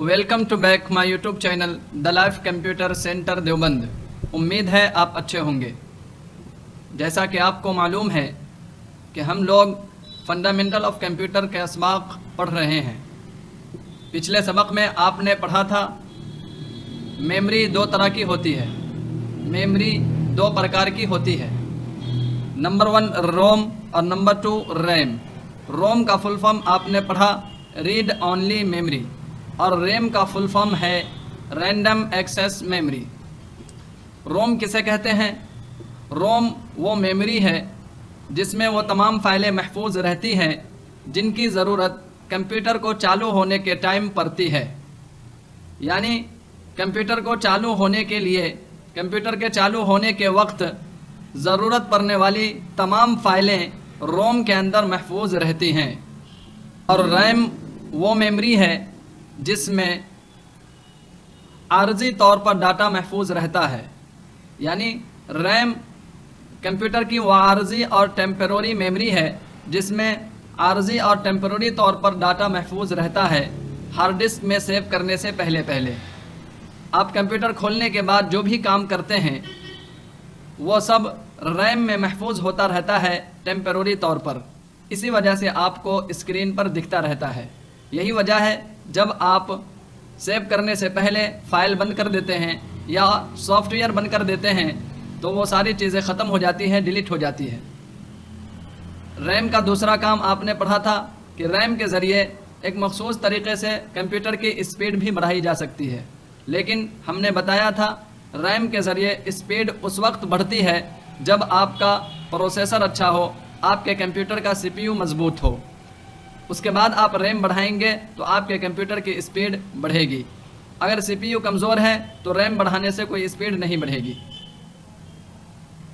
Welcome to back my YouTube channel the life computer centre Deoband. उम्मीद है आप अच्छे होंगे। जैसा कि आपको मालूम है कि हम लोग फंडामेंटल ऑफ कंप्यूटर के असबाक पढ़ रहे हैं। पिछले सबक में आपने पढ़ा था मेमोरी दो तरह की होती है, मेमोरी दो प्रकार की होती है। नंबर 1 रोम और नंबर 2 रैम। रोम का फुल फॉर्म आपने पढ़ा रीड ओनली मेमोरी और रैम का फुल फॉर्म है रैंडम एक्सेस मेमोरी। रोम किसे कहते हैं? रोम वो मेमोरी है जिसमें वो तमाम फाइलें महफूज रहती हैं जिनकी ज़रूरत कंप्यूटर को चालू होने के टाइम पड़ती है। यानी कंप्यूटर को चालू होने के लिए, कंप्यूटर के चालू होने के वक्त ज़रूरत पड़ने वाली तमाम फाइलें रोम के अंदर महफूज रहती हैं। और रैम वो मेमोरी है जिसमें आर्जी तौर पर डाटा महफूज रहता है। यानी रैम कंप्यूटर की वो आर्जी और टेम्पररी मेमोरी है जिसमें आर्जी और टेम्पररी तौर पर डाटा महफूज रहता है हार्ड डिस्क में सेव करने से पहले। आप कंप्यूटर खोलने के बाद जो भी काम करते हैं वो सब रैम में महफूज होता रहता है टेम्पररी तौर पर। इसी वजह से आपको स्क्रीन पर दिखता रहता है। यही वजह है जब आप सेव करने से पहले फ़ाइल बंद कर देते हैं या सॉफ्टवेयर बंद कर देते हैं तो वो सारी चीज़ें ख़त्म हो जाती हैं, डिलीट हो जाती है। रैम का दूसरा काम आपने पढ़ा था कि रैम के ज़रिए एक मखसूस तरीक़े से कंप्यूटर की स्पीड भी बढ़ाई जा सकती है। लेकिन हमने बताया था रैम के ज़रिए स्पीड उस वक्त बढ़ती है जब आपका प्रोसेसर अच्छा हो, आपके कंप्यूटर का CPU मजबूत हो। उसके बाद आप रैम बढ़ाएंगे तो आपके कंप्यूटर की स्पीड बढ़ेगी। अगर CPU कमज़ोर है तो रैम बढ़ाने से कोई स्पीड नहीं बढ़ेगी।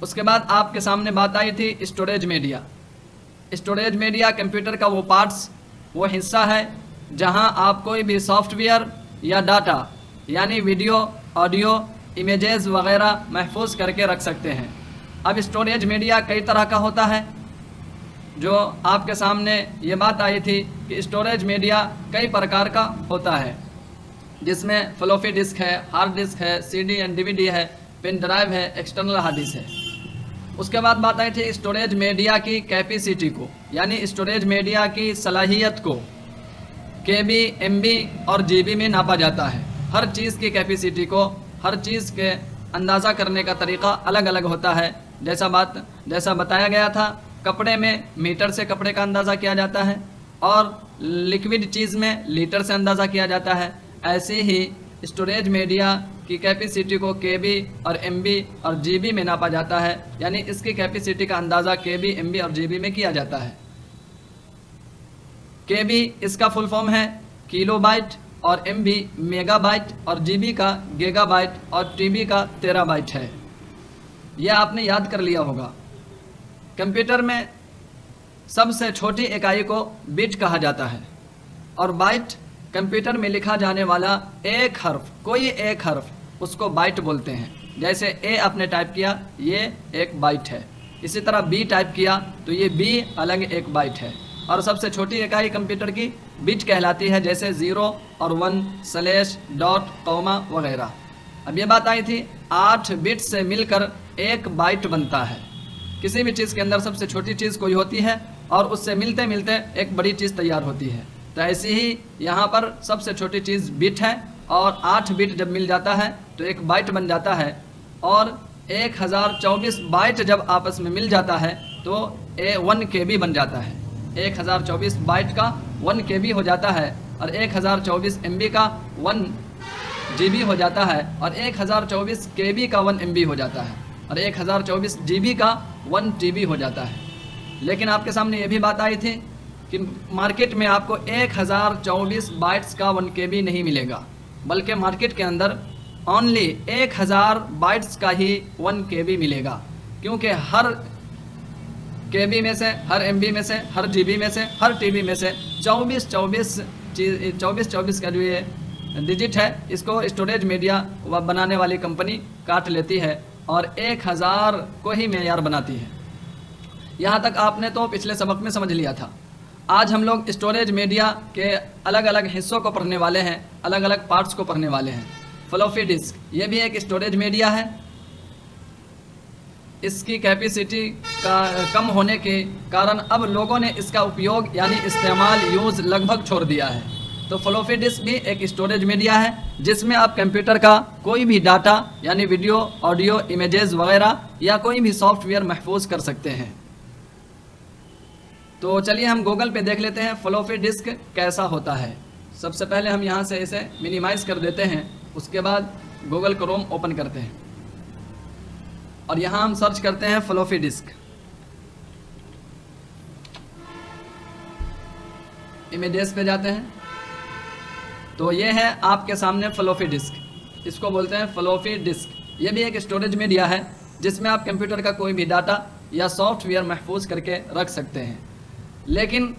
उसके बाद आपके सामने बात आई थी storage media. Storage media computer का वो पार्ट्स, वो हिस्सा है जहां आप कोई भी सॉफ्टवेयर या डाटा यानी वीडियो, ऑडियो, इमेजेस वगैरह महफूज करके रख सकते हैं। अब स्टोरेज मीडिया कई तरह का होता है। जो आपके सामने ये बात आई थी कि स्टोरेज मीडिया कई प्रकार का होता है जिसमें फ्लॉपी डिस्क है, हार्ड डिस्क है, CD एंड DVD है, पेन ड्राइव है, एक्सटर्नल हार्ड डिस्क है। उसके बाद बात आई थी स्टोरेज मीडिया की कैपेसिटी को, यानी स्टोरेज मीडिया की सलाहियत को KB, MB और GB में नापा जाता है। हर चीज़ की कैपेसिटी को, हर चीज़ के अंदाज़ा करने का तरीक़ा अलग अलग होता है। जैसा बताया गया था, कपड़े में मीटर से कपड़े का अंदाज़ा किया जाता है और लिक्विड चीज़ में लीटर से अंदाज़ा किया जाता है। ऐसे ही स्टोरेज मीडिया की कैपेसिटी को KB और MB और GB में नापा जाता है। यानी इसकी कैपेसिटी का अंदाज़ा KB, MB और GB में किया जाता है। KB इसका फुल फॉर्म है किलोबाइट और MB मेगाबाइट और GB का गीगाबाइट और TB का टेराबाइट है। यह आपने याद कर लिया होगा। कंप्यूटर में सबसे छोटी इकाई को बिट कहा जाता है और बाइट कंप्यूटर में लिखा जाने वाला एक हर्फ, कोई एक हर्फ, उसको बाइट बोलते हैं। जैसे A आपने टाइप किया, ये एक बाइट है। इसी तरह B टाइप किया तो ये B अलग एक बाइट है। और सबसे छोटी इकाई कंप्यूटर की बिट कहलाती है, जैसे 0 और 1, स्लैश, डॉट, कॉमा वगैरह। अब ये बात आई थी 8 बिट से मिलकर एक बाइट बनता है। किसी भी चीज़ के अंदर सबसे छोटी चीज़ कोई होती है और उससे मिलते मिलते एक बड़ी चीज़ तैयार होती है। तो ऐसे ही यहाँ पर सबसे छोटी चीज़ बिट है और 8 बिट जब मिल जाता है तो एक बाइट बन जाता है। और 1024 बाइट जब आपस में मिल जाता है तो 1 KB बन जाता है। 1024 बाइट का 1 KB हो जाता है और 1024 MB का 1 GB हो जाता है और 1024 KB का 1 MB हो जाता है और 1024 GB का 1 TB हो जाता है। लेकिन आपके सामने ये भी बात आई थी कि मार्केट में आपको 1024 बाइट्स का 1 KB नहीं मिलेगा, बल्कि मार्केट के अंदर ओनली 1000 बाइट्स का ही 1 KB मिलेगा। क्योंकि हर KB में से, हर MB में से, हर GB में से, हर TB में से 24 का जो ये डिजिट है इसको स्टोरेज मीडिया बनाने वाली कंपनी काट लेती है और 1000 को ही मेयार बनाती है। यहाँ तक आपने तो पिछले सबक में समझ लिया था। आज हम लोग स्टोरेज मीडिया के अलग अलग हिस्सों को पढ़ने वाले हैं, अलग अलग पार्ट्स को पढ़ने वाले हैं। फ्लॉपी डिस्क, ये भी एक स्टोरेज मीडिया है। इसकी कैपेसिटी का कम होने के कारण अब लोगों ने इसका उपयोग यानी इस्तेमाल यूज़ लगभग छोड़ दिया है। तो फ्लॉपी डिस्क भी एक स्टोरेज मीडिया है जिसमें आप कंप्यूटर का कोई भी डाटा यानी वीडियो, ऑडियो, इमेजेस वगैरह या कोई भी सॉफ्टवेयर महफूज कर सकते हैं। तो चलिए हम गूगल पे देख लेते हैं फ्लॉपी डिस्क कैसा होता है। सबसे पहले हम यहाँ से इसे मिनिमाइज कर देते हैं, उसके बाद गूगल क्रोम ओपन करते हैं और यहाँ हम सर्च करते हैं फ्लॉपी डिस्क। इमेजेस पे जाते हैं तो ये है आपके सामने फ्लॉपी डिस्क। इसको बोलते हैं फ्लॉपी डिस्क। ये भी एक स्टोरेज मीडिया है जिसमें आप कंप्यूटर का कोई भी डाटा या सॉफ्टवेयर महफूज करके रख सकते हैं। लेकिन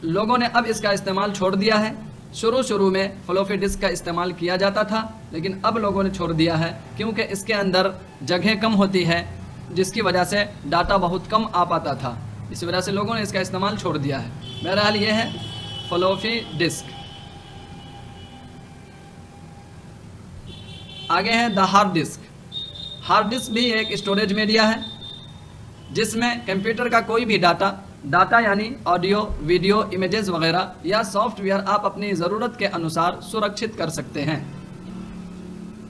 लोगों ने अब इसका इस्तेमाल छोड़ दिया है। शुरू में फ्लॉपी डिस्क का इस्तेमाल किया जाता था, लेकिन अब लोगों ने छोड़ दिया है क्योंकि इसके अंदर जगह कम होती है, जिसकी वजह से डाटा बहुत कम आ पाता था। इस वजह से लोगों ने इसका इस्तेमाल छोड़ दिया है। बहरहाल ये है फ्लॉपी डिस्क। आगे है the hard disk. Hard disk भी एक स्टोरेज मीडिया है जिसमें कंप्यूटर का कोई भी डाटा यानी ऑडियो, वीडियो, इमेजेस वगैरह या सॉफ्टवेयर आप अपनी ज़रूरत के अनुसार सुरक्षित कर सकते हैं।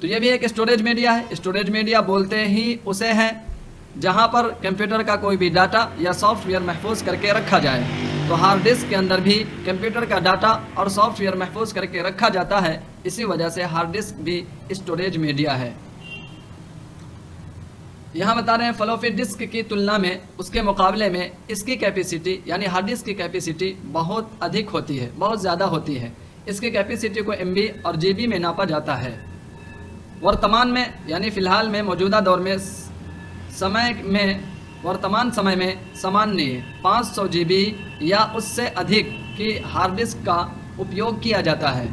तो ये भी एक स्टोरेज मीडिया है। स्टोरेज मीडिया बोलते ही उसे है जहां पर कंप्यूटर का कोई भी डाटा या सॉफ्टवेयर महफूज करके रखा जाए। तो हार्ड डिस्क के अंदर भी कंप्यूटर का डाटा और सॉफ्टवेयर महफूज करके रखा जाता है। इसी वजह से हार्ड डिस्क भी स्टोरेज मीडिया है। यहाँ बता रहे हैं फ्लॉपी डिस्क की तुलना में, उसके मुकाबले में इसकी कैपेसिटी यानी हार्ड डिस्क की कैपेसिटी बहुत अधिक होती है, बहुत ज़्यादा होती है। इसकी कैपेसिटी को MB और GB में नापा जाता है। वर्तमान में यानी फ़िलहाल में मौजूदा दौर में वर्तमान समय में सामान्य 500 GB या उससे अधिक की हार्ड डिस्क का उपयोग किया जाता है।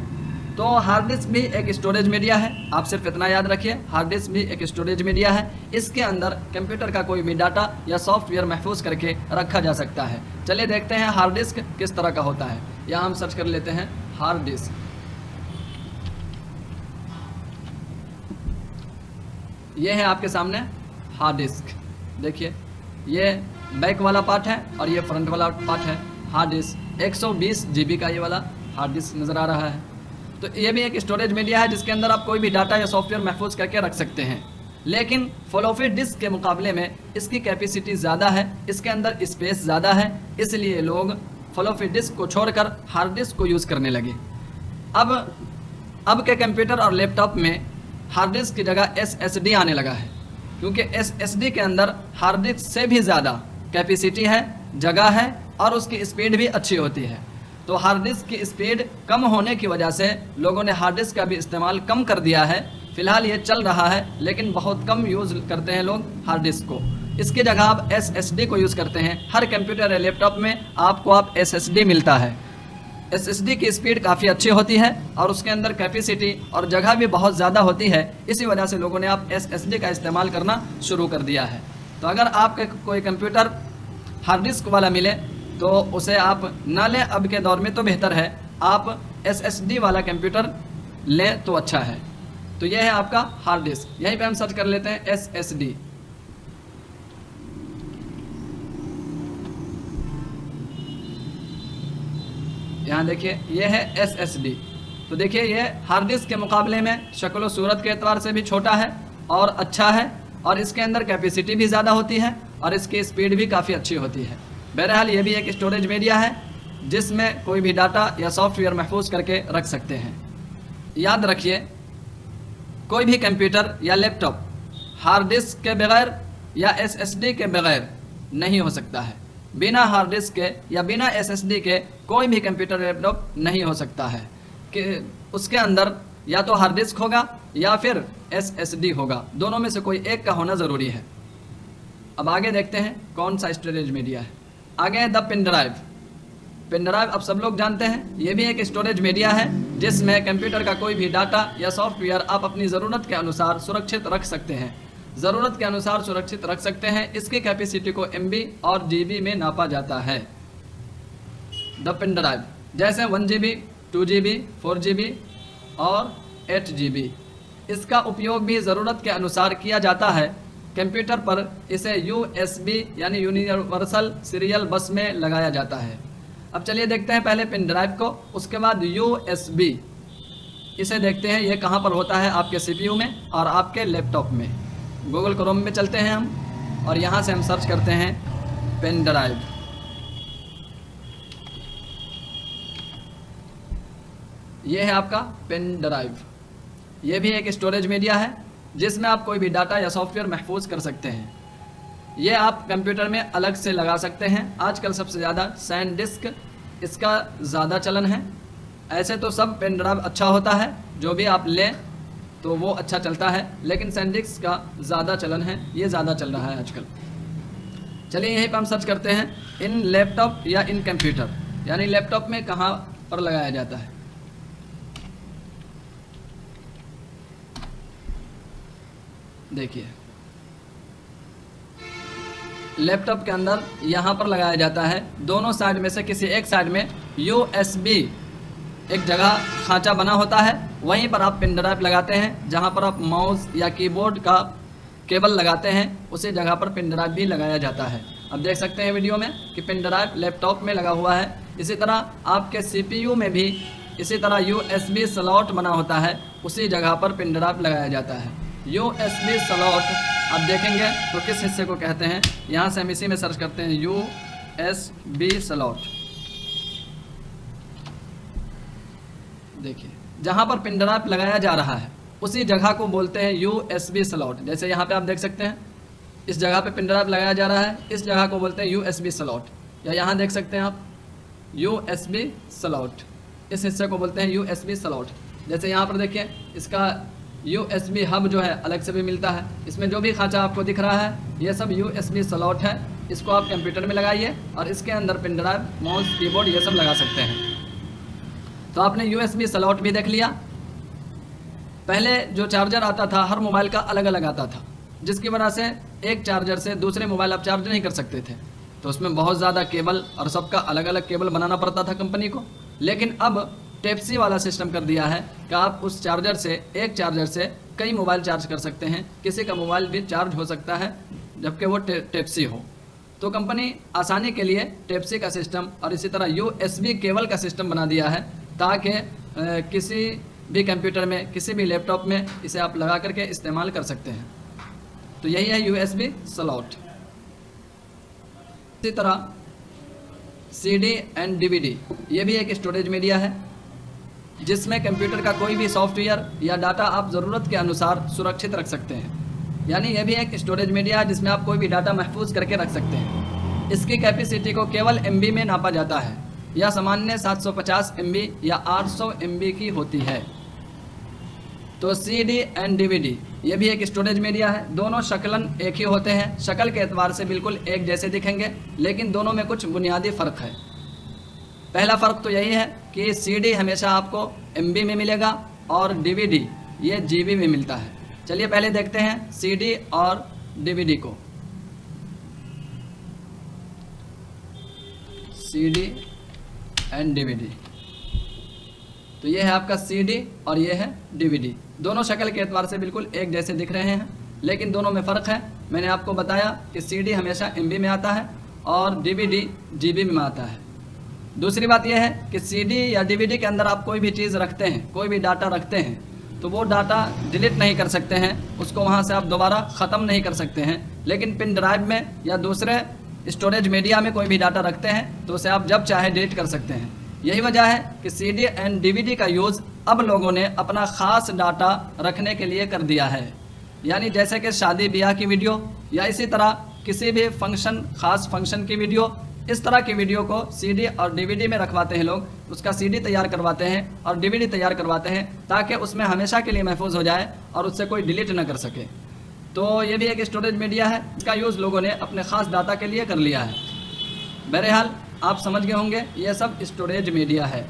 तो हार्ड डिस्क भी एक स्टोरेज मीडिया है। आप सिर्फ इतना याद रखिए, हार्ड डिस्क भी एक स्टोरेज मीडिया है। इसके अंदर कंप्यूटर का कोई भी डाटा या सॉफ्टवेयर महफूज करके रखा जा सकता है। चलिए देखते हैं हार्ड डिस्क किस तरह का होता है। यहाँ हम सर्च कर लेते हैं हार्ड डिस्क। ये है आपके सामने हार्ड डिस्क। देखिए ये बैक वाला पार्ट है और ये फ्रंट वाला पार्ट है। हार्ड डिस्क 120 GB का ये वाला हार्ड डिस्क नज़र आ रहा है। तो ये भी एक स्टोरेज मीडिया है जिसके अंदर आप कोई भी डाटा या सॉफ्टवेयर महफूज करके रख सकते हैं। लेकिन फ्लॉपी डिस्क के मुकाबले में इसकी कैपेसिटी ज़्यादा है, इसके अंदर स्पेस ज़्यादा है, इसलिए लोग फ्लॉपी डिस्क को छोड़कर हार्ड डिस्क को यूज़ करने लगे। अब के कंप्यूटर और लैपटॉप में हार्ड डिस्क की जगह SSD आने लगा है, क्योंकि SSD के अंदर हार्ड डिस्क से भी ज़्यादा कैपेसिटी है, जगह है और उसकी स्पीड भी अच्छी होती है। तो हार्ड डिस्क की स्पीड कम होने की वजह से लोगों ने हार्ड डिस्क का भी इस्तेमाल कम कर दिया है। फ़िलहाल ये चल रहा है लेकिन बहुत कम यूज़ करते हैं लोग हार्ड डिस्क को। इसकी जगह आप SSD को यूज़ करते हैं। हर कंप्यूटर या लैपटॉप में आपको SSD मिलता है। SSD की स्पीड काफ़ी अच्छी होती है और उसके अंदर कैपेसिटी और जगह भी बहुत ज़्यादा होती है। इसी वजह से लोगों ने अब SSD का इस्तेमाल करना शुरू कर दिया है। तो अगर आपके कोई कंप्यूटर हार्ड डिस्क वाला मिले तो उसे आप ना लें। अब के दौर में तो बेहतर है आप SSD वाला कंप्यूटर लें तो अच्छा है। तो यह है आपका हार्ड डिस्क। यहीं पे हम सर्च कर लेते हैं SSD। यहाँ देखिए ये है SSD। तो देखिए ये हार्ड डिस्क के मुकाबले में शक्ल व सूरत के एतबार से भी छोटा है और अच्छा है, और इसके अंदर कैपेसिटी भी ज़्यादा होती है और इसकी स्पीड भी काफ़ी अच्छी होती है। बहरहाल ये भी एक स्टोरेज मीडिया है जिसमें कोई भी डाटा या सॉफ्टवेयर महफूज करके रख सकते हैं। याद रखिए, कोई भी कंप्यूटर या लैपटॉप हार्ड डिस्क के बगैर या SSD के बगैर नहीं हो सकता है। बिना हार्ड डिस्क के या बिना SSD के कोई भी कंप्यूटर लैपटॉप नहीं हो सकता है कि उसके अंदर या तो हार्ड डिस्क होगा या फिर SSD होगा। दोनों में से कोई एक का होना ज़रूरी है। अब आगे देखते हैं कौन सा स्टोरेज मीडिया है। आगे है the pen drive. Pen drive अब सब लोग जानते हैं, ये भी एक स्टोरेज मीडिया है जिसमें कंप्यूटर का कोई भी डाटा या सॉफ्टवेयर आप अपनी ज़रूरत के अनुसार सुरक्षित रख सकते हैं। ज़रूरत के अनुसार सुरक्षित रख सकते हैं। इसकी कैपेसिटी को MB और GB में नापा जाता है। द पेन ड्राइव, जैसे 1 GB, 2 GB, 4 GB और 8 GB। इसका उपयोग भी ज़रूरत के अनुसार किया जाता है। कंप्यूटर पर इसे USB यानी यूनिवर्सल सीरियल बस में लगाया जाता है। अब चलिए देखते हैं पहले पेन ड्राइव को, उसके बाद USB। इसे देखते हैं ये कहाँ पर होता है, आपके CPU में और आपके लैपटॉप में। गूगल क्रोम में चलते हैं हम और यहाँ से हम सर्च करते हैं पेन ड्राइव। ये है आपका पेन ड्राइव। ये भी एक स्टोरेज मीडिया है जिसमें आप कोई भी डाटा या सॉफ्टवेयर महफूज कर सकते हैं। ये आप कंप्यूटर में अलग से लगा सकते हैं। आजकल सबसे ज़्यादा सैनडिस्क इसका ज़्यादा चलन है। ऐसे तो सब पेन ड्राइव अच्छा होता है, जो भी आप लें तो वो अच्छा चलता है, लेकिन सैनडिस्क का ज़्यादा चलन है, ये ज़्यादा चल रहा है आजकल। चलिए यहीं पर हम सर्च करते हैं इन लैपटॉप या इन कंप्यूटर, यानी लैपटॉप में कहाँ पर लगाया जाता है। देखिए लैपटॉप के अंदर यहाँ पर लगाया जाता है। दोनों साइड में से किसी एक साइड में USB एक जगह खांचा बना होता है, वहीं पर आप पेन ड्राइव लगाते हैं। जहाँ पर आप माउस या कीबोर्ड का केबल लगाते हैं उसी जगह पर पेन ड्राइव भी लगाया जाता है। अब देख सकते हैं वीडियो में कि पेन ड्राइव लैपटॉप में लगा हुआ है। इसी तरह आपके CPU में भी इसी तरह USB स्लॉट बना होता है, उसी जगह पर पेन ड्राइव लगाया जाता है। USB स्लॉट आप देखेंगे तो किस हिस्से को कहते हैं, यहाँ से हम इसी में सर्च करते हैं USB स्लॉट। देखिए जहाँ पर पेन ड्राइव लगाया जा रहा है उसी जगह को बोलते हैं USB स्लॉट। जैसे यहाँ पे आप देख सकते हैं इस जगह पे पेन ड्राइव लगाया जा रहा है, इस जगह को बोलते हैं USB स्लॉट। या यहाँ देख सकते हैं आप USB स्लॉट, इस हिस्से को बोलते हैं USB स्लॉट। जैसे यहाँ पर देखिए इसका USB हब जो है अलग से भी मिलता है। इसमें जो भी खांचा आपको दिख रहा है ये सब USB स्लॉट है। इसको आप कंप्यूटर में लगाइए और इसके अंदर पेन ड्राइव, माउस, कीबोर्ड ये सब लगा सकते हैं। तो आपने USB स्लॉट भी देख लिया। पहले जो चार्जर आता था हर मोबाइल का अलग अलग आता था, जिसकी वजह से एक चार्जर से दूसरे मोबाइल आप चार्ज नहीं कर सकते थे। तो उसमें बहुत ज़्यादा केबल और सबका अलग अलग केबल बनाना पड़ता था कंपनी को। लेकिन अब टाइप-C वाला सिस्टम कर दिया है कि आप उस चार्जर से, एक चार्जर से कई मोबाइल चार्ज कर सकते हैं। किसी का मोबाइल भी चार्ज हो सकता है जबकि वो टाइप-C हो। तो कंपनी आसानी के लिए टाइप-C का सिस्टम और इसी तरह USB केबल का सिस्टम बना दिया है, ताकि किसी भी कंप्यूटर में, किसी भी लैपटॉप में इसे आप लगा करके इस्तेमाल कर सकते हैं। तो यही है USB स्लॉट। इसी तरह CD एंड DVD ये भी एक स्टोरेज मीडिया है, जिसमें कंप्यूटर का कोई भी सॉफ्टवेयर या डाटा आप ज़रूरत के अनुसार सुरक्षित रख सकते हैं। यानी यह भी एक स्टोरेज मीडिया है जिसमें आप कोई भी डाटा महफूज करके रख सकते हैं। इसकी कैपेसिटी को केवल MB में नापा जाता है। यह सामान्य 750 MB या 800 MB की होती है। तो CD एंड DVD ये भी एक स्टोरेज मीडिया है। दोनों शक्लन एक ही होते हैं, शक्ल के एतबार से बिल्कुल एक जैसे दिखेंगे, लेकिन दोनों में कुछ बुनियादी फ़र्क है। पहला फ़र्क तो यही है कि CD हमेशा आपको MB में मिलेगा और DVD ये GB में मिलता है। चलिए पहले देखते हैं CD और DVD को। CD एंड DVD, तो ये है आपका CD और ये है DVD। दोनों शक्ल के एतबार से बिल्कुल एक जैसे दिख रहे हैं, लेकिन दोनों में फ़र्क है। मैंने आपको बताया कि CD हमेशा MB में आता है और DVD GB में आता है। दूसरी बात यह है कि CD या DVD के अंदर आप कोई भी चीज़ रखते हैं, कोई भी डाटा रखते हैं, तो वो डाटा डिलीट नहीं कर सकते हैं, उसको वहाँ से आप दोबारा ख़त्म नहीं कर सकते हैं। लेकिन पेन ड्राइव में या दूसरे स्टोरेज मीडिया में कोई भी डाटा रखते हैं तो उसे आप जब चाहे डिलीट कर सकते हैं। यही वजह है कि CD एंड DVD का यूज़ अब लोगों ने अपना ख़ास डाटा रखने के लिए कर दिया है। यानी जैसे कि शादी ब्याह की वीडियो या इसी तरह किसी भी फंक्शन, ख़ास फंक्शन की वीडियो, इस तरह की वीडियो को CD और DVD में रखवाते हैं लोग। उसका CD तैयार करवाते हैं और DVD तैयार करवाते हैं ताकि उसमें हमेशा के लिए महफूज हो जाए और उससे कोई डिलीट ना कर सके। तो ये भी एक स्टोरेज मीडिया है, इसका यूज़ लोगों ने अपने ख़ास डाटा के लिए कर लिया है। बहरहाल आप समझ गए होंगे ये सब स्टोरेज मीडिया है।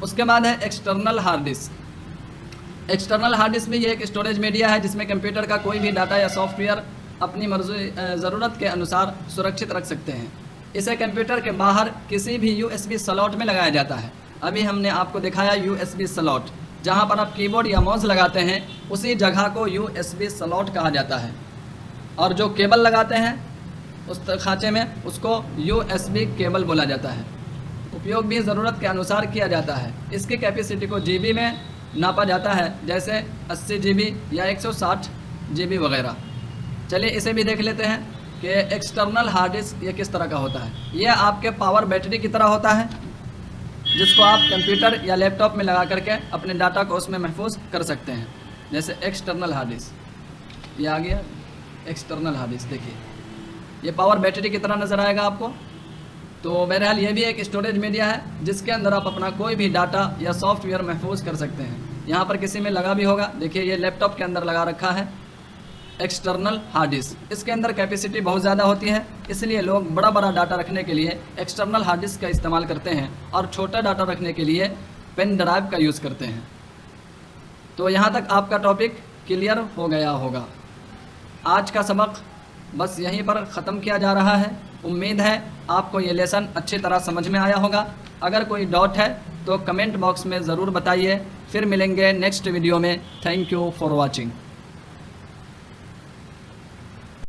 उसके बाद है external hard disk. External hard disk में ये एक स्टोरेज मीडिया है जिसमें कंप्यूटर का कोई भी डाटा या सॉफ्टवेयर अपनी मर्जी ज़रूरत के अनुसार सुरक्षित रख सकते हैं। इसे कंप्यूटर के बाहर किसी भी USB स्लॉट में लगाया जाता है। अभी हमने आपको दिखाया USB स्लॉट, जहाँ पर आप कीबोर्ड या माउस लगाते हैं उसी जगह को USB स्लॉट कहा जाता है। और जो केबल लगाते हैं उस खांचे में उसको USB केबल बोला जाता है। उपयोग भी ज़रूरत के अनुसार किया जाता है। इसकी कैपेसिटी को GB में नापा जाता है, जैसे 80 GB या 160 GB वगैरह। चलिए इसे भी देख लेते हैं कि एक्सटर्नल हार्ड डिस्क ये किस तरह का होता है। ये आपके पावर बैटरी की तरह होता है, जिसको आप कंप्यूटर या लैपटॉप में लगा करके अपने डाटा को उसमें महफूज कर सकते हैं। जैसे एक्सटर्नल हार्ड डिस्क, ये आ गया एक्सटर्नल हार्ड डिस्क। देखिए ये पावर बैटरी की तरह नज़र आएगा आपको। तो बहरहाल ये भी एक स्टोरेज मीडिया है जिसके अंदर आप अपना कोई भी डाटा या सॉफ्टवेयर महफूज कर सकते हैं। यहाँ पर किसी में लगा भी होगा, देखिए ये लैपटॉप के अंदर लगा रखा है एक्सटर्नल हार्ड डिस्क। इसके अंदर कैपेसिटी बहुत ज़्यादा होती है, इसलिए लोग बड़ा बड़ा डाटा रखने के लिए एक्सटर्नल हार्ड डिस्क का इस्तेमाल करते हैं और छोटा डाटा रखने के लिए पेन ड्राइव का यूज़ करते हैं। तो यहाँ तक आपका टॉपिक क्लियर हो गया होगा। आज का सबक बस यहीं पर ख़त्म किया जा रहा है। उम्मीद है आपको ये लेसन अच्छी तरह समझ में आया होगा। अगर कोई डाउट है तो कमेंट बॉक्स में ज़रूर बताइए। फिर मिलेंगे नेक्स्ट वीडियो में। Thank you for watching.